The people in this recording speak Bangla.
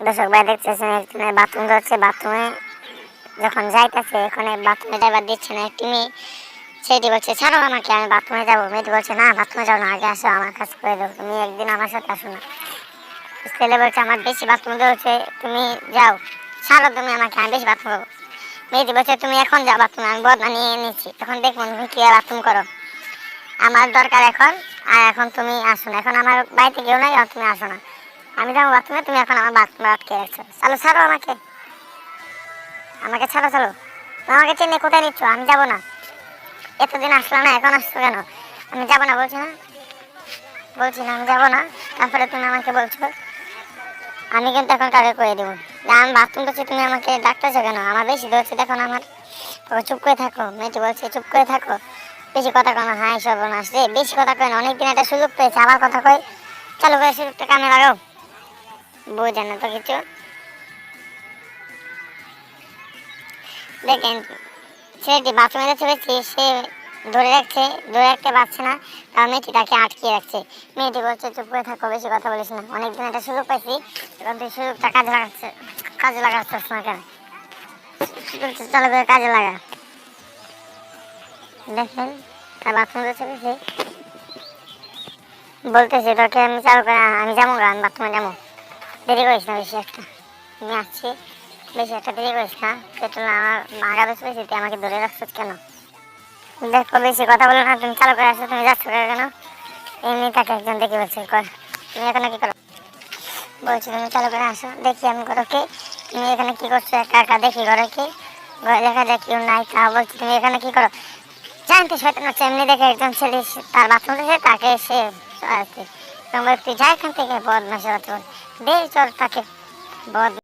দর্শক ভাই দেখতেছেন একজনের বাথরুম যাচ্ছে, বাথরুমে যখন যাইতেছে এখানে বাথরুমে ড্রাইভার দিচ্ছে না একটি মেয়ে, সেটি বলছে ছাড়ো আমাকে, আমি বাথরুমে যাবো। মেয়েটি বলছে না বাথরুমে যাও না, আগে আসো আমার কাজ করে দেবো, তুমি একদিন আমার সাথে আসো না। ছেলে বলছে আমার বেশি বাথরুম হচ্ছে, তুমি যাও, ছাড়ো তুমি আমাকে, আমি বেশি বাথরুম করবো। মেয়েটি বলছে তুমি এখন যাও বাথরুমে, আমি বদলা নিয়ে নিচ্ছি, তখন দেখুন তুমি কি বাথরুম করো, আমার দরকার এখন। আর এখন তুমি আসো না, এখন আমার বাড়িতে কেউ নাই, তুমি আসো না, আমি যাবো বাথরুমে, তুমি এখন আমার বাথরুমে আটকে রাখছো, চলো ছাড়ো আমাকে, আমাকে ছাড়ো চলো। আমাকে চেনে কোথায় নিচ্ছ, আমি যাবো না, এতদিন আসলো না এখন আসছো কেন, আমি যাবো না বলছি না, বলছি না আমি যাবো না, তারপরে তুমি আমাকে বলছো। আমি কিন্তু এখন কাকে করে দেবো যে আমি বাথরুম করছি, তুমি আমাকে ডাকতেছো কেন, আমার বেশি ধরছে দেখো না আমার। ও চুপ করে থাকো, মেয়েটি বলছে চুপ করে থাকো, বেশি কথা কয় না। হাই সর্বনাশ রে, বেশি কথা কয় না, অনেকদিন একটা সুযোগ পেয়েছে আবার কথা কই, চালু করে সুযোগটা কামে লাগাও, বোঝে না তো কিছু। দেখেন ছেলেটি বাথরুমে যাচ্ছে দেখছি, সে ধরে রাখতে পারছে না, তার মেয়েটি তাকে আটকিয়ে রাখছে। মেয়েটি বলছে চুপ করে থাকো, বেশি কথা বলিস না, অনেকদিন একটা সুযোগ পাইছি, এখন তুই সুযোগটা কাজে লাগাচ্ছিস না কেন, চালু করে কাজে লাগা। দেখেন তার বাথরুমে যাচ্ছে দেখছি, বলতেছে তোকে আমি চালু করে আমি যাবো, আমি বাথরুমে যাবো, দেরি করিস না বেশি একটা, আমি আসছি, বেশি একটা দেরি করিস না, পেট্রোল আমার আগাবে চলেছি, তুই আমাকে ধরে রাখছিস কেন। দেখো বেশি কথা বলো না, তুমি চালু করে আসো, তুমি যাচ্ছ কেন। এমনি তাকে একজন দেখে বলছে কর তুমি এখানে কি করো, বলছি তুমি চালু করে আসো, দেখি আমি করো কি, তুমি এখানে কি করছো একা একা, দেখি ঘরে কি, ঘরে দেখা যায় কেউ নাই, তা বলছি তুমি এখানে কি করো। জানতে শয়তান হচ্ছে, এমনি দেখে একজন ছেলে তার বাথরুম থেকে তাকে সে তুই যা এখান থেকে, বদমাশি হচ্ছে, দে চল তাকে বদ